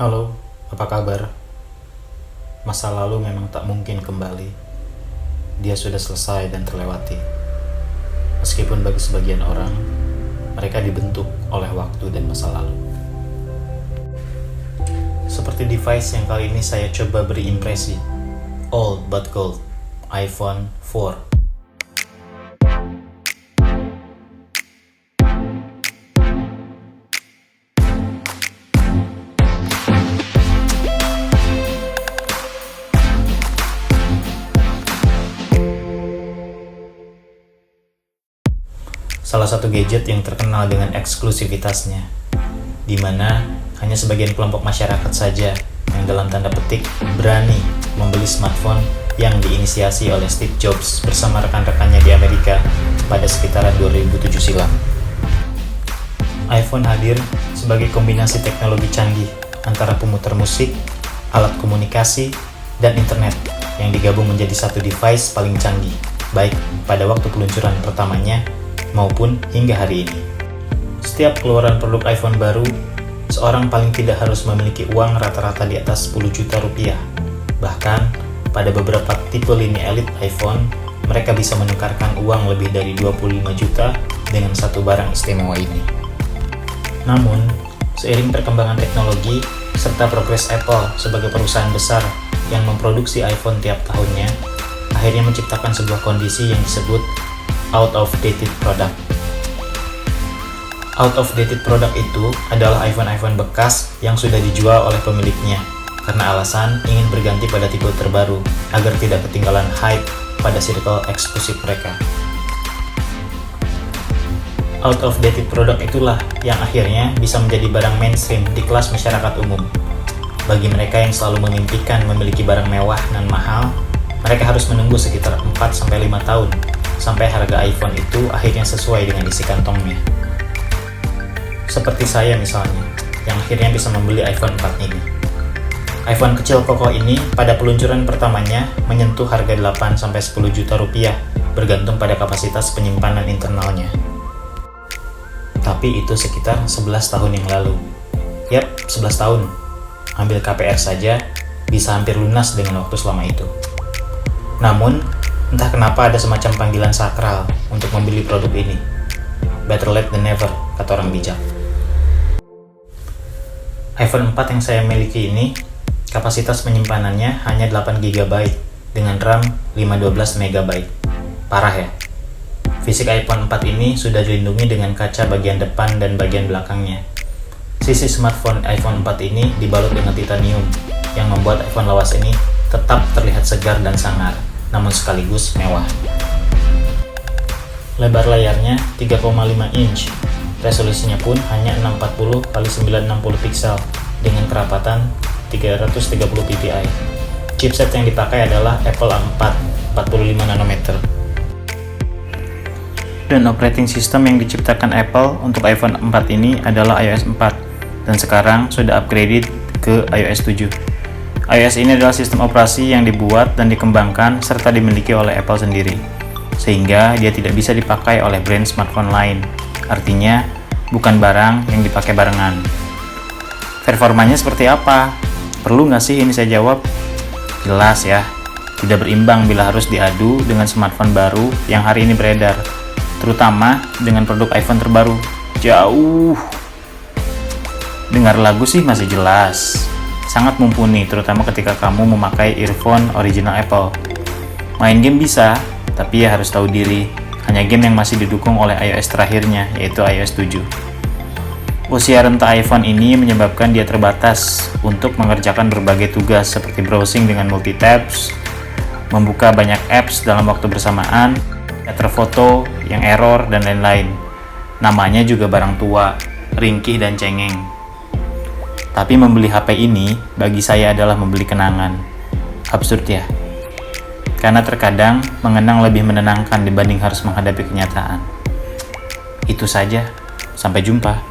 Halo, apa kabar? Masa lalu memang tak mungkin kembali. Dia sudah selesai dan terlewati. Meskipun bagi sebagian orang, mereka dibentuk oleh waktu dan masa lalu. Seperti device yang kali ini saya coba beri impresi. Old but gold, iPhone 4. Salah satu gadget yang terkenal dengan eksklusivitasnya, di mana hanya sebagian kelompok masyarakat saja yang dalam tanda petik berani membeli smartphone yang diinisiasi oleh Steve Jobs bersama rekan-rekannya di Amerika pada sekitaran 2007 silam. iPhone hadir sebagai kombinasi teknologi canggih antara pemutar musik, alat komunikasi, dan internet yang digabung menjadi satu device paling canggih, baik pada waktu peluncuran pertamanya maupun hingga hari ini. Setiap keluaran produk iPhone baru, seorang paling tidak harus memiliki uang rata-rata di atas 10 juta rupiah. Bahkan, pada beberapa tipe lini elit iPhone, mereka bisa menukarkan uang lebih dari 25 juta dengan satu barang istimewa ini. Namun, seiring perkembangan teknologi serta progres Apple sebagai perusahaan besar yang memproduksi iPhone tiap tahunnya, akhirnya menciptakan sebuah kondisi yang disebut out of dated product. Out of dated product itu adalah iPhone bekas yang sudah dijual oleh pemiliknya karena alasan ingin berganti pada tipe terbaru agar tidak ketinggalan hype pada circle eksklusif mereka. Out of dated product itulah yang akhirnya bisa menjadi barang mainstream di kelas masyarakat umum. Bagi mereka yang selalu memimpikan memiliki barang mewah dan mahal, mereka harus menunggu sekitar 4-5 tahun sampai harga iPhone itu akhirnya sesuai dengan isi kantongnya. Seperti saya misalnya, yang akhirnya bisa membeli iPhone 4 ini. iPhone kecil kokoh ini pada peluncuran pertamanya menyentuh harga 8-10 juta rupiah bergantung pada kapasitas penyimpanan internalnya. Tapi itu sekitar 11 tahun yang lalu. Yap, 11 tahun. Ambil KPR saja, bisa hampir lunas dengan waktu selama itu. Namun, entah kenapa ada semacam panggilan sakral untuk membeli produk ini. Better late than never, kata orang bijak. iPhone 4 yang saya miliki ini, kapasitas penyimpanannya hanya 8 GB dengan RAM 512 MB. Parah ya? Fisik iPhone 4 ini sudah dilindungi dengan kaca bagian depan dan bagian belakangnya. Sisi smartphone iPhone 4 ini dibalut dengan titanium yang membuat iPhone lawas ini tetap terlihat segar dan sangar, namun sekaligus mewah. Lebar layarnya 3,5 inch, resolusinya pun hanya 640 x 960 pixel dengan kerapatan 330 ppi. Chipset yang dipakai adalah Apple A4 45 nanometer. Dan operating system yang diciptakan Apple untuk iPhone 4 ini adalah iOS 4 dan sekarang sudah upgraded ke iOS 7. iOS ini adalah sistem operasi yang dibuat dan dikembangkan serta dimiliki oleh Apple sendiri, sehingga dia tidak bisa dipakai oleh brand smartphone lain. Artinya, bukan barang yang dipakai barengan. Performanya seperti apa? Perlu nggak sih ini saya jawab? Jelas ya, tidak berimbang bila harus diadu dengan smartphone baru yang hari ini beredar, terutama dengan produk iPhone terbaru. Jauh. Dengar lagu sih masih jelas. Sangat mumpuni, terutama ketika kamu memakai earphone original Apple. Main game bisa, tapi ya harus tahu diri. Hanya game yang masih didukung oleh iOS terakhirnya, yaitu iOS 7. Usia renta iPhone ini menyebabkan dia terbatas untuk mengerjakan berbagai tugas seperti browsing dengan multi-tabs, membuka banyak apps dalam waktu bersamaan, terfoto yang error, dan lain-lain. Namanya juga barang tua, ringkih dan cengeng. Tapi membeli HP ini bagi saya adalah membeli kenangan. Absurd ya? Karena terkadang mengenang lebih menenangkan dibanding harus menghadapi kenyataan. Itu saja. Sampai jumpa.